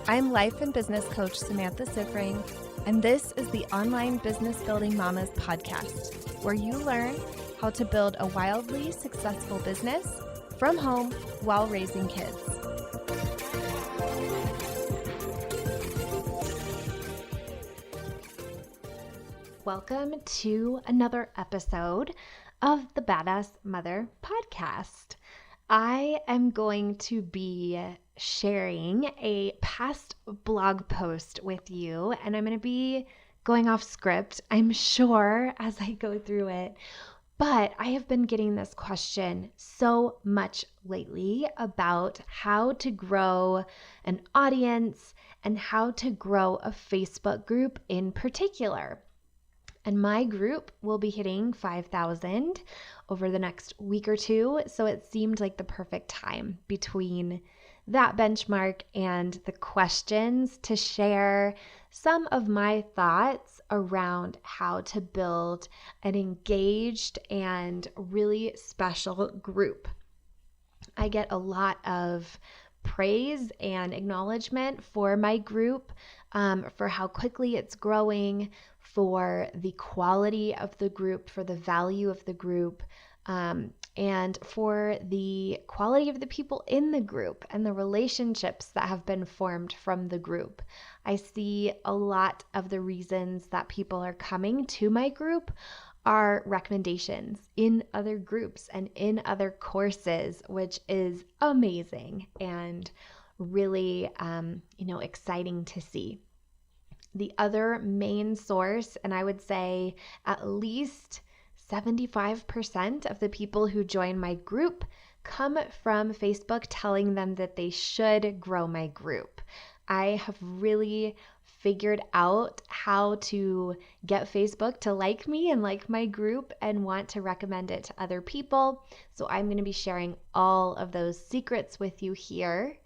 I'm life and business coach Samantha Sifring, and this is the Online Business Building Mamas podcast, where you learn how to build a wildly successful business from home while raising kids. Welcome to another episode of the Badass Mother podcast. I am going to be sharing a past blog post with you, and I'm going to be going off script, I'm sure, as I go through it. But I have been getting this question so much lately about how to grow an audience and how to grow a Facebook group in particular. And my group will be hitting 5,000 over the next week or two. So it seemed like the perfect time between that benchmark and the questions to share some of my thoughts around how to build an engaged and really special group. I get a lot of praise and acknowledgement for my group, for how quickly it's growing, for the quality of the group, for the value of the group, and for the quality of the people in the group and the relationships that have been formed from the group. I see a lot of the reasons that people are coming to my group are recommendations in other groups and in other courses, which is amazing and really, exciting to see. The other main source, and I would say at least 75% of the people who join my group come from Facebook telling them that they should grow my group. I have really figured out how to get Facebook to like me and like my group and want to recommend it to other people. So I'm going to be sharing all of those secrets with you here.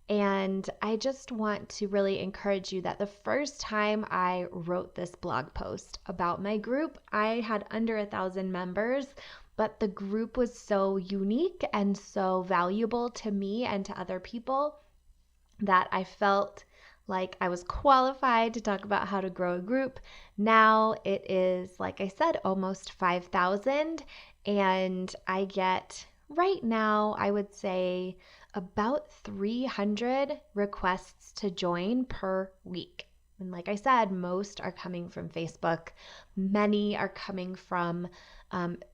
And I just want to really encourage you that the first time I wrote this blog post about my group, I had under 1,000 members, but the group was so unique and so valuable to me and to other people that I felt like I was qualified to talk about how to grow a group. Now it is, like I said, almost 5,000, and I get right now, I would say, about 300 requests to join per week. And like I said, most are coming from Facebook. Many are coming from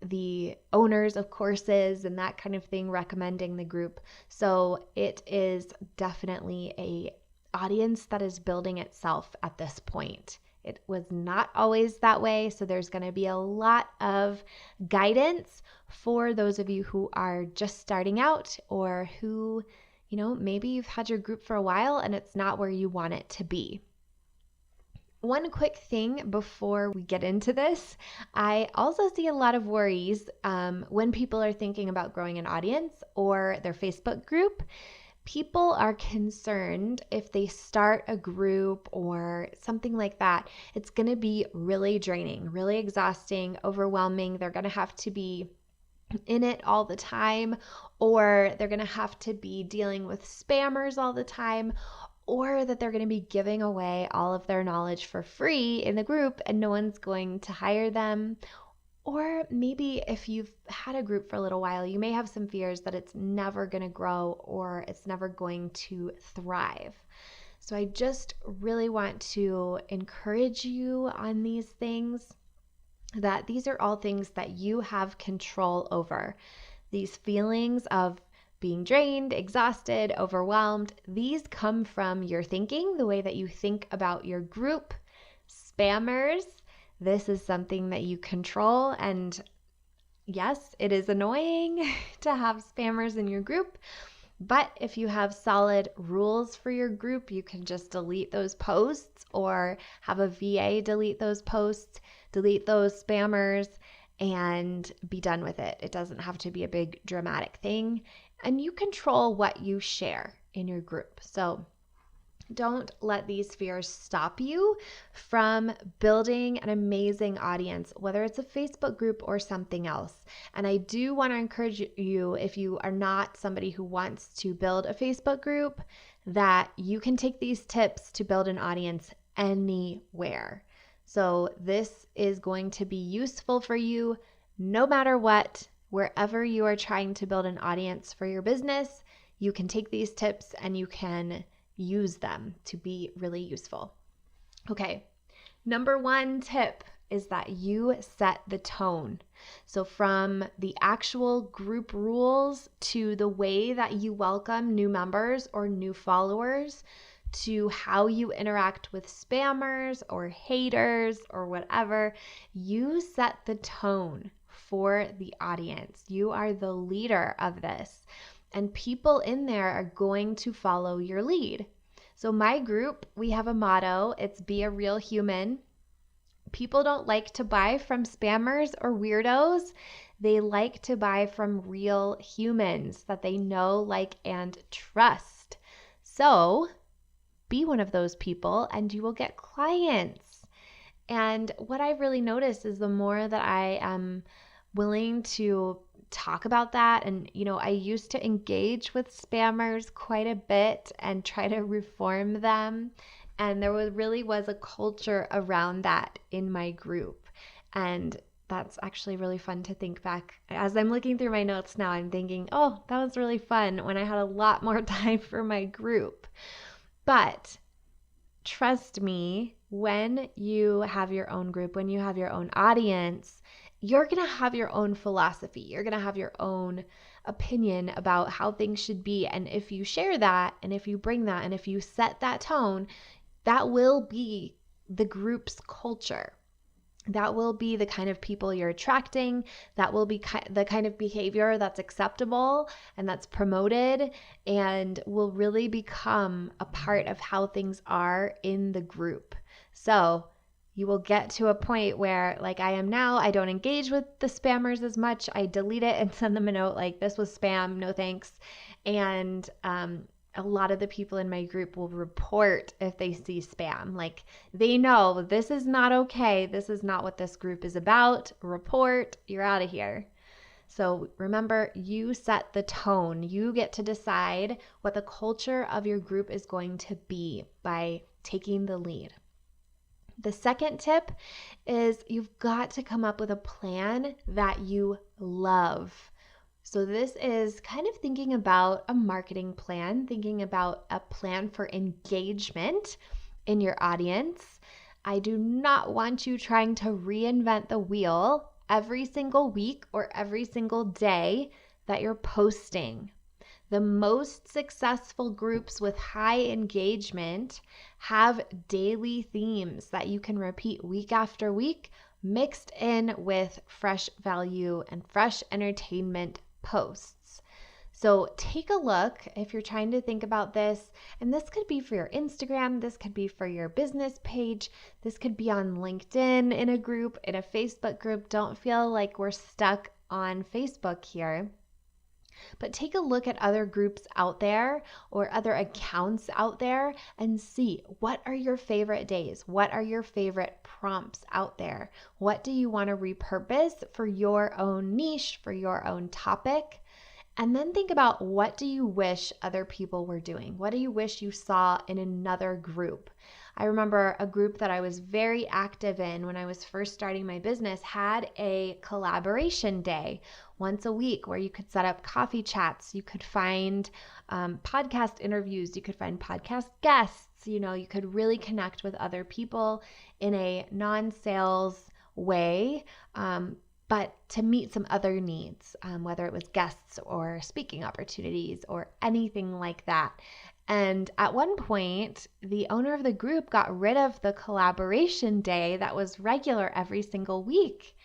the owners of courses and that kind of thing recommending the group. So it is definitely a audience that is building itself at this point. It was not always that way, so there's going to be a lot of guidance for those of you who are just starting out or who, maybe you've had your group for a while and it's not where you want it to be. One quick thing before we get into this, I also see a lot of worries when people are thinking about growing an audience or their Facebook group. People are concerned if they start a group or something like that, it's going to be really draining, really exhausting, overwhelming. They're going to have to be in it all the time, or they're going to have to be dealing with spammers all the time, or that they're going to be giving away all of their knowledge for free in the group and no one's going to hire them. Or maybe if you've had a group for a little while, you may have some fears that it's never going to grow or it's never going to thrive. So I just really want to encourage you on these things, that these are all things that you have control over. These feelings of being drained, exhausted, overwhelmed, these come from your thinking, the way that you think about your group. Spammers, this is something that you control, and yes, it is annoying to have spammers in your group, but if you have solid rules for your group, you can just delete those posts or have a VA delete those posts, delete those spammers, and be done with it. It doesn't have to be a big dramatic thing, and you control what you share in your group. So Don't let these fears stop you from building an amazing audience, whether it's a Facebook group or something else. And I do want to encourage you, if you are not somebody who wants to build a Facebook group, that you can take these tips to build an audience anywhere. So this is going to be useful for you no matter what, wherever you are trying to build an audience for your business. You can take these tips and you can use them to be really useful. Okay, number 1 tip is that you set the tone. So from the actual group rules to the way that you welcome new members or new followers, to how you interact with spammers or haters or whatever, you set the tone for the audience. You are the leader of this. And people in there are going to follow your lead. So my group, we have a motto. It's be a real human. People don't like to buy from spammers or weirdos. They like to buy from real humans that they know, like, and trust. So be one of those people and you will get clients. And what I've really noticed is the more that I am willing to talk about that, and I used to engage with spammers quite a bit and try to reform them, and there really was a culture around that in my group. And that's actually really fun to think back. As I'm looking through my notes now, I'm thinking, oh, that was really fun when I had a lot more time for my group. But trust me, when you have your own group, when you have your own audience, you're going to have your own philosophy. You're going to have your own opinion about how things should be. And if you share that, and if you bring that, and if you set that tone, that will be the group's culture. That will be the kind of people you're attracting. That will be the kind of behavior that's acceptable and that's promoted and will really become a part of how things are in the group. So you will get to a point where, like I am now, I don't engage with the spammers as much. I delete it and send them a note like, this was spam, no thanks. And a lot of the people in my group will report if they see spam. Like, they know this is not okay. This is not what this group is about. Report, you're out of here. So remember, you set the tone. You get to decide what the culture of your group is going to be by taking the lead. The second tip is you've got to come up with a plan that you love. So this is kind of thinking about a marketing plan, thinking about a plan for engagement in your audience. I do not want you trying to reinvent the wheel every single week or every single day that you're posting. The most successful groups with high engagement have daily themes that you can repeat week after week, mixed in with fresh value and fresh entertainment posts. So take a look if you're trying to think about this, and this could be for your Instagram, this could be for your business page, this could be on LinkedIn in a group, in a Facebook group. Don't feel like we're stuck on Facebook here. But take a look at other groups out there or other accounts out there and see, what are your favorite days? What are your favorite prompts out there? What do you want to repurpose for your own niche, for your own topic? And then think about, what do you wish other people were doing? What do you wish you saw in another group? I remember a group that I was very active in when I was first starting my business had a collaboration day once a week where you could set up coffee chats. You could find podcast interviews. You could find podcast guests. You could really connect with other people in a non-sales way, but to meet some other needs, whether it was guests or speaking opportunities or anything like that. And at one point, the owner of the group got rid of the collaboration day that was regular every single week.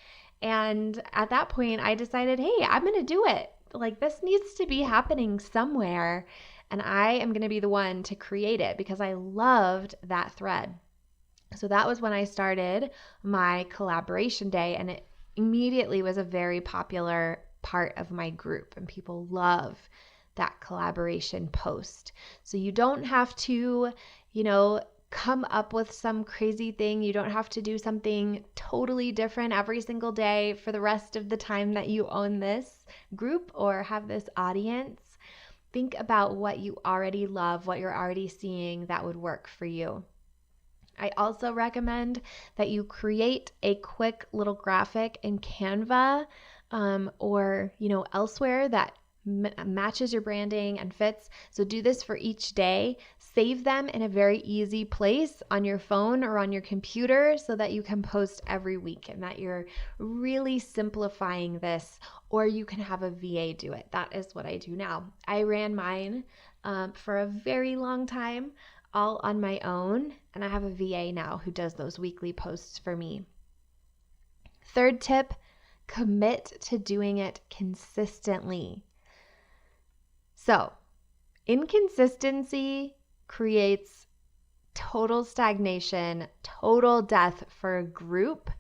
And at that point, I decided, hey, I'm going to do it. Like, this needs to be happening somewhere. And I am going to be the one to create it because I loved that thread. So that was when I started my collaboration day, and it immediately was a very popular part of my group, and people love that collaboration post. So you don't have to, come up with some crazy thing. You don't have to do something totally different every single day for the rest of the time that you own this group or have this audience. Think about what you already love, what you're already seeing that would work for you. I also recommend that you create a quick little graphic in Canva or elsewhere that matches your branding and fits. So do this for each day. Save them in a very easy place on your phone or on your computer so that you can post every week and that you're really simplifying this, or you can have a VA do it. That is what I do now. I ran mine for a very long time, all on my own, and I have a VA now who does those weekly posts for me. Third tip, commit to doing it consistently. So, inconsistency creates total stagnation, total death for a group.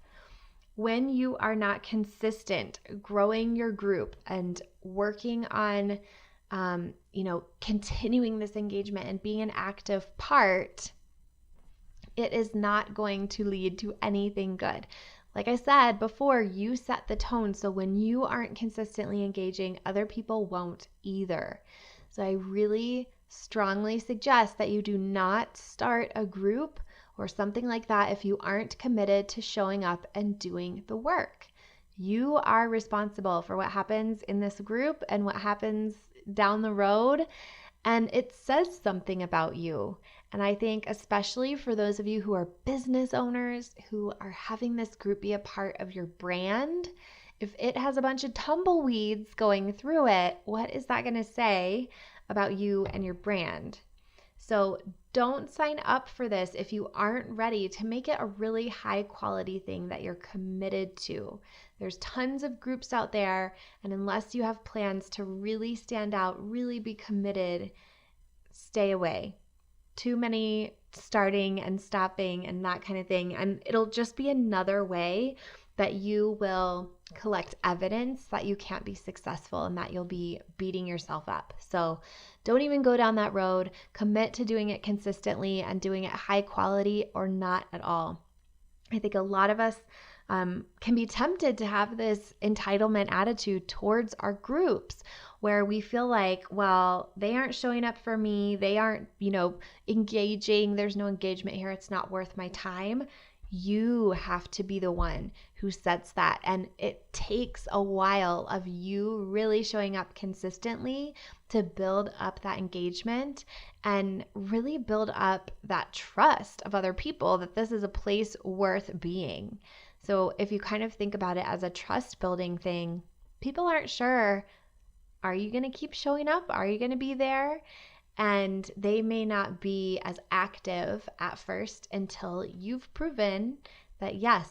When you are not consistent growing your group and working on, continuing this engagement and being an active part, it is not going to lead to anything good. Like I said before, you set the tone. So when you aren't consistently engaging, other people won't either. So I really strongly suggest that you do not start a group or something like that if you aren't committed to showing up and doing the work. You are responsible for what happens in this group and what happens down the road, and it says something about you. And I think especially for those of you who are business owners who are having this group be a part of your brand, if it has a bunch of tumbleweeds going through it, what is that going to say about you and your brand? So don't sign up for this if you aren't ready to make it a really high quality thing that you're committed to. There's tons of groups out there, and unless you have plans to really stand out, really be committed, stay away. Too many starting and stopping and that kind of thing, and it'll just be another way that you will collect evidence that you can't be successful and that you'll be beating yourself up. So don't even go down that road. Commit to doing it consistently and doing it high quality or not at all. I think a lot of us can be tempted to have this entitlement attitude towards our groups where we feel like, well, they aren't showing up for me. They aren't, engaging. There's no engagement here. It's not worth my time. You have to be the one who sets that. And it takes a while of you really showing up consistently to build up that engagement and really build up that trust of other people that this is a place worth being. So if you kind of think about it as a trust building thing, people aren't sure, are you going to keep showing up? Are you going to be there? And they may not be as active at first until you've proven that, yes,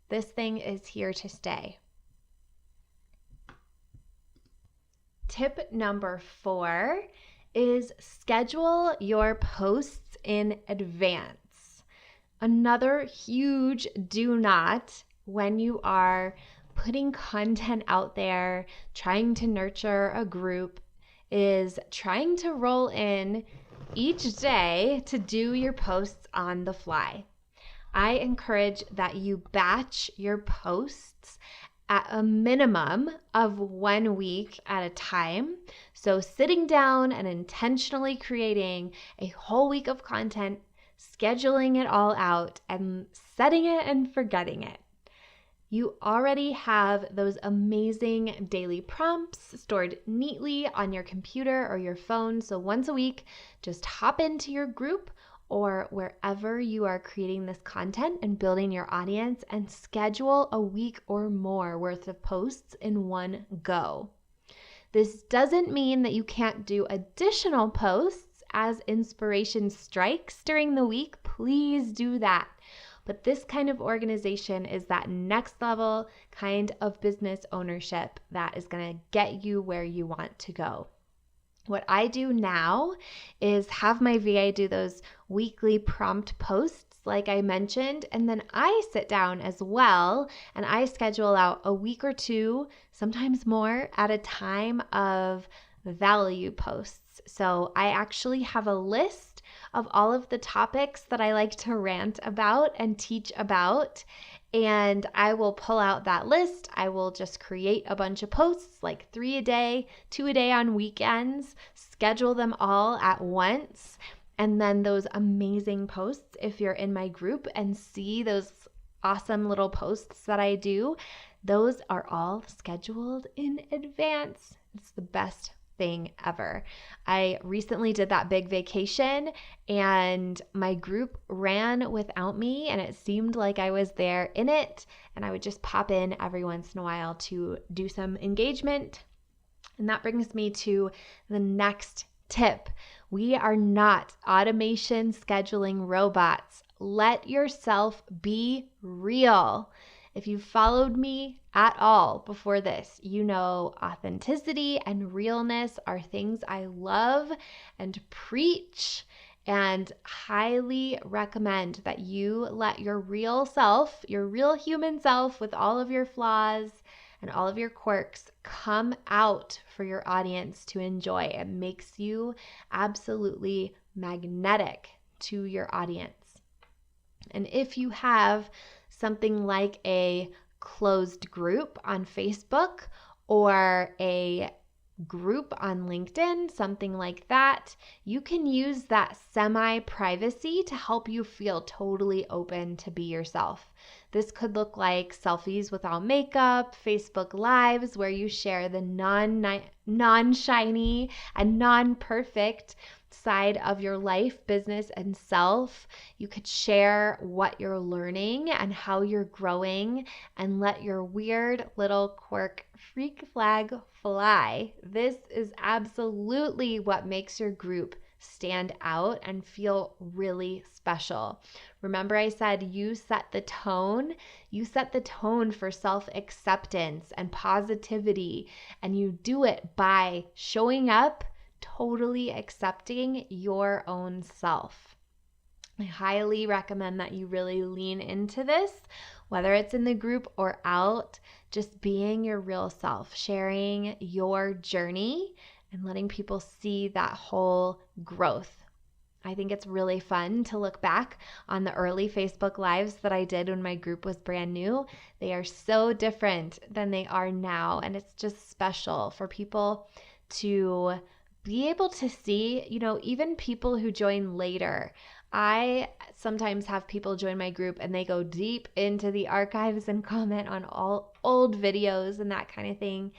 this thing is here to stay. Tip number 4 is schedule your posts in advance. Another huge do not when you are putting content out there, trying to nurture a group, is trying to roll in each day to do your posts on the fly. I encourage that you batch your posts at a minimum of 1 week at a time. So sitting down and intentionally creating a whole week of content, scheduling it all out, and setting it and forgetting it. You already have those amazing daily prompts stored neatly on your computer or your phone. So once a week, just hop into your group or wherever you are creating this content and building your audience and schedule a week or more worth of posts in one go. This doesn't mean that you can't do additional posts as inspiration strikes during the week. Please do that. But this kind of organization is that next level kind of business ownership that is going to get you where you want to go. What I do now is have my VA do those weekly prompt posts like I mentioned, and then I sit down as well and I schedule out a week or two, sometimes more, at a time of value posts. So I actually have a list of all of the topics that I like to rant about and teach about. And I will pull out that list. I will just create a bunch of posts, like 3 a day, 2 a day on weekends, schedule them all at once. And then those amazing posts, if you're in my group and see those awesome little posts that I do, those are all scheduled in advance. It's the best thing ever. I recently did that big vacation and my group ran without me, and it seemed like I was there in it, and I would just pop in every once in a while to do some engagement. And that brings me to the next tip. We are not automation scheduling robots. Let yourself be real. If you followed me at all before this, you know authenticity and realness are things I love and preach, and highly recommend that you let your real self, your real human self with all of your flaws and all of your quirks come out for your audience to enjoy. It makes you absolutely magnetic to your audience. And if you have something like a closed group on Facebook or a group on LinkedIn, something like that, you can use that semi-privacy to help you feel totally open to be yourself. This could look like selfies without makeup, Facebook Lives where you share the non-shiny and non-perfect side of your life, business, and self. You could share what you're learning and how you're growing, and let your weird little quirk freak flag fly. This is absolutely what makes your group stand out and feel really special. Remember, I said you set the tone. You set the tone for self-acceptance and positivity, and you do it by showing up, totally accepting your own self. I highly recommend that you really lean into this, whether it's in the group or out, just being your real self, sharing your journey and letting people see that whole growth. I think it's really fun to look back on the early Facebook Lives that I did when my group was brand new. They are so different than they are now, and it's just special for people to be able to see, even people who join later. I sometimes have people join my group and they go deep into the archives and comment on all old videos and that kind of thing.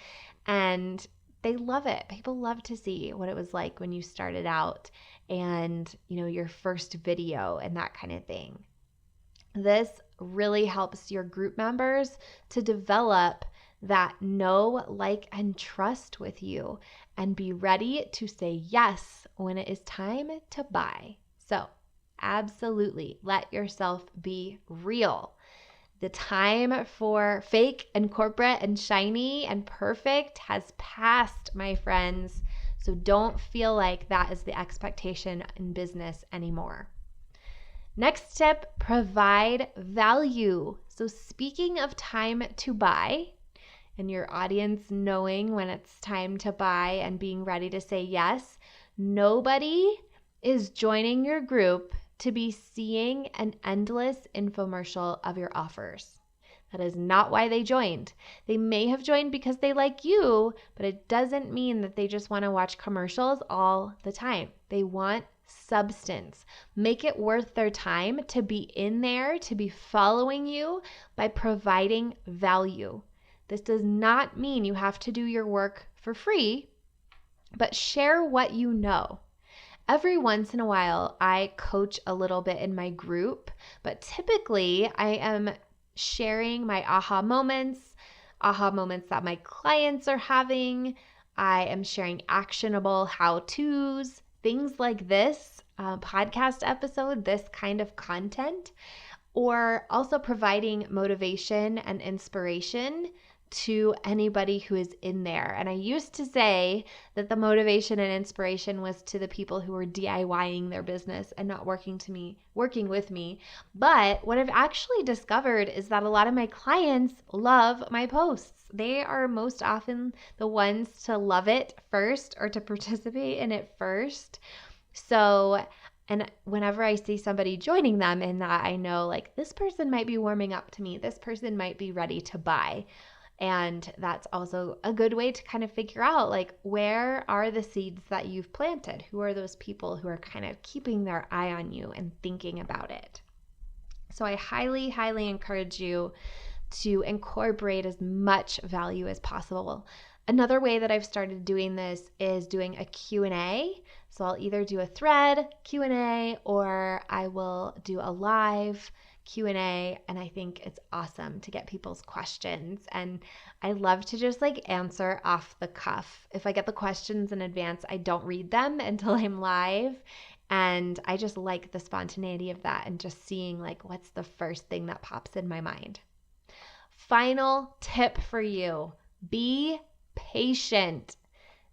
And they love it. People love to see what it was like when you started out and, your first video and that kind of thing. This really helps your group members to develop that know, like, and trust with you and be ready to say yes when it is time to buy. So absolutely let yourself be real. The time for fake and corporate and shiny and perfect has passed, my friends. So don't feel like that is the expectation in business anymore. Next tip, provide value. So speaking of time to buy, and your audience knowing when it's time to buy and being ready to say yes, nobody is joining your group to be seeing an endless infomercial of your offers. That is not why they joined. They may have joined because they like you, but it doesn't mean that they just want to watch commercials all the time. They want substance. Make it worth their time to be in there, to be following you by providing value. This does not mean you have to do your work for free, but share what you know. Every once in a while, I coach a little bit in my group, but typically I am sharing my aha moments that my clients are having. I am sharing actionable how-tos, things like this podcast episode, this kind of content, or also providing motivation and inspiration to anybody who is in there. And I used to say that the motivation and inspiration was to the people who were DIYing their business and not working with me. But what I've actually discovered is that a lot of my clients love my posts. They are most often the ones to love it first or to participate in it first. So, and whenever I see somebody joining them in that, I know like this person might be warming up to me. This person might be ready to buy. And that's also a good way to kind of figure out like, where are the seeds that you've planted? Who are those people who are kind of keeping their eye on you and thinking about it? So I highly, highly encourage you to incorporate as much value as possible. Another way that I've started doing this is doing a Q&A. So I'll either do a thread Q&A or I will do a live Q&A, and I think it's awesome to get people's questions. And I love to just like answer off the cuff. If I get the questions in advance, I don't read them until I'm live. And I just like the spontaneity of that and just seeing like what's the first thing that pops in my mind. Final tip for you: be patient.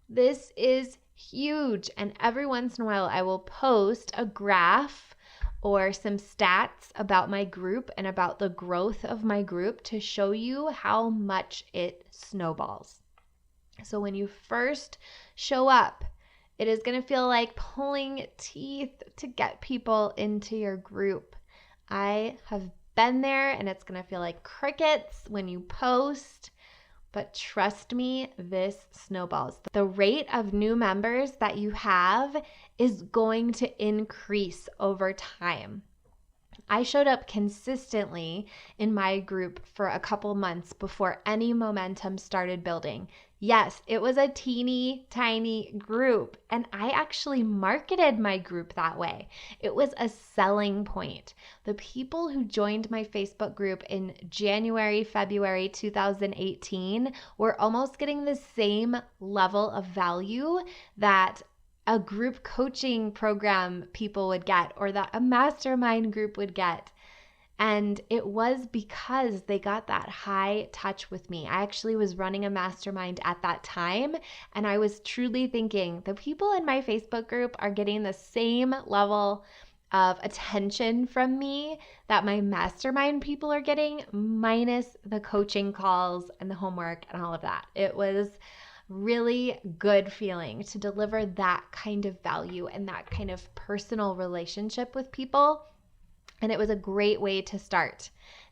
This is huge. And every once in a while, I will post a graph or some stats about my group and about the growth of my group to show you how much it snowballs. So when you first show up, it is going to feel like pulling teeth to get people into your group. I have been there, and it's going to feel like crickets when you post. But trust me, this snowballs. The rate of new members that you have is going to increase over time. I showed up consistently in my group for a couple months before any momentum started building. Yes, it was a teeny tiny group, and I actually marketed my group that way. It was a selling point. The people who joined my Facebook group in January, February 2018 were almost getting the same level of value that a group coaching program people would get or that a mastermind group would get. And it was because they got that high touch with me. I actually was running a mastermind at that time, and I was truly thinking the people in my Facebook group are getting the same level of attention from me that my mastermind people are getting, minus the coaching calls and the homework and all of that. It was really good feeling to deliver that kind of value and that kind of personal relationship with people. And it was a great way to start.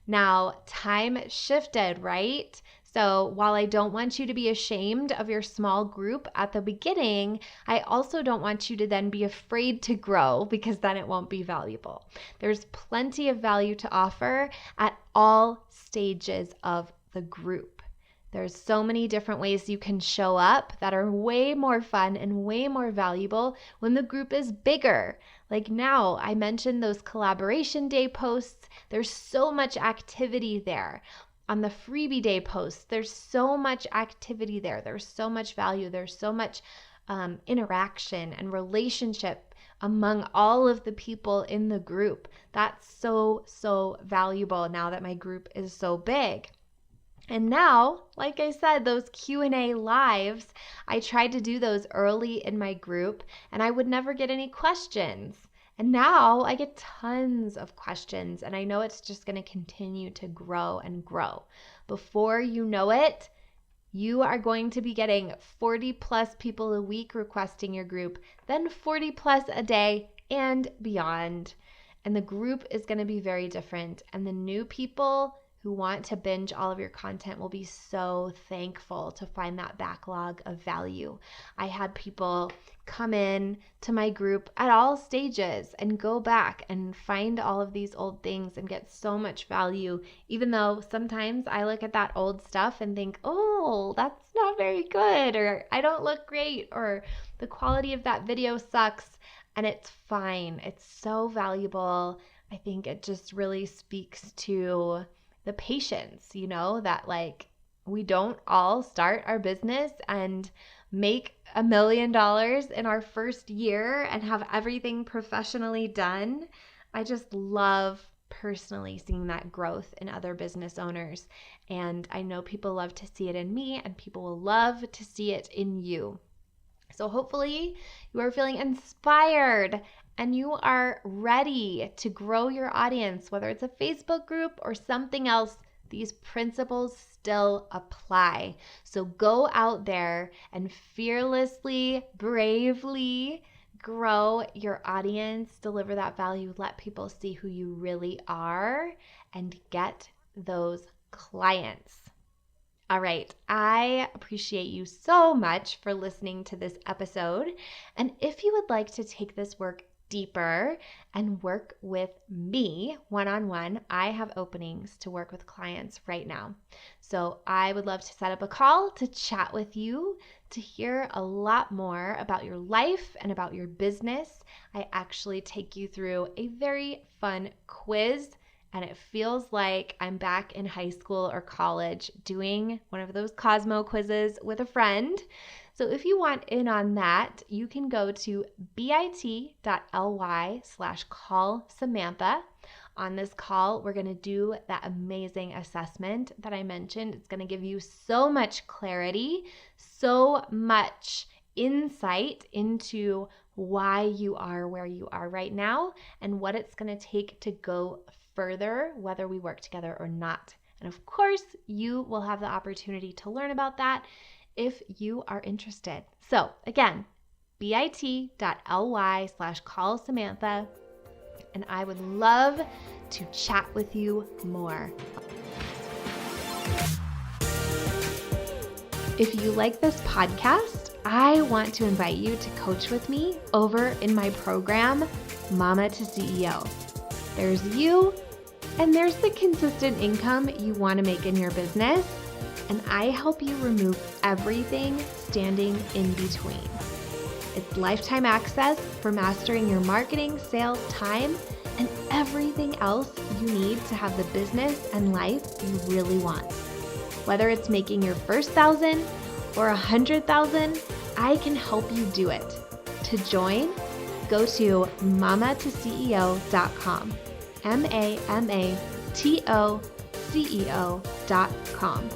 Now, time shifted, right? So while I don't want you to be ashamed of your small group at the beginning, I also don't want you to then be afraid to grow, because then it won't be valuable. There's plenty of value to offer at all stages of the group. There's so many different ways you can show up that are way more fun and way more valuable when the group is bigger. Like now, I mentioned those collaboration day posts. There's so much activity there. On the freebie day posts, there's so much activity there. There's so much value. There's so much interaction and relationship among all of the people in the group. That's so valuable now that my group is so big. And now, like I said, those Q&A lives, I tried to do those early in my group and I would never get any questions. And now I get tons of questions, and I know it's just going to continue to grow and grow. Before you know it, you are going to be getting 40 plus people a week requesting your group, then 40 plus a day and beyond. And the group is going to be very different. And the new people who want to binge all of your content will be so thankful to find that backlog of value. I had people come in to my group at all stages and go back and find all of these old things and get so much value, even though sometimes I look at that old stuff and think, oh, that's not very good, or I don't look great, or the quality of that video sucks, and it's fine. It's so valuable. I think it just really speaks to the patience, that like we don't all start our business and make $1 million in our first year and have everything professionally done. I just love personally seeing that growth in other business owners. And I know people love to see it in me, and people will love to see it in you. So hopefully you are feeling inspired and you are ready to grow your audience, whether it's a Facebook group or something else. These principles still apply. So go out there and fearlessly, bravely grow your audience, deliver that value, let people see who you really are, and get those clients. All right, I appreciate you so much for listening to this episode. And if you would like to take this work deeper and work with me one-on-one, I have openings to work with clients right now. So I would love to set up a call to chat with you, to hear a lot more about your life and about your business. I actually take you through a very fun quiz, and it feels like I'm back in high school or college doing one of those Cosmo quizzes with a friend. So if you want in on that, you can go to bit.ly/callsamantha. On this call, we're going to do that amazing assessment that I mentioned. It's going to give you so much clarity, so much insight into why you are where you are right now and what it's going to take to go further, whether we work together or not. And of course, you will have the opportunity to learn about that if you are interested. So again, bit.ly/callsamantha, and I would love to chat with you more. If you like this podcast, I want to invite you to coach with me over in my program, Mama to CEO. There's you, and there's the consistent income you want to make in your business, and I help you remove everything standing in between. It's lifetime access for mastering your marketing, sales, time, and everything else you need to have the business and life you really want. Whether it's making your first 1,000 or 100,000, I can help you do it. To join, go to mamatoceo.com. mamatoceo.com.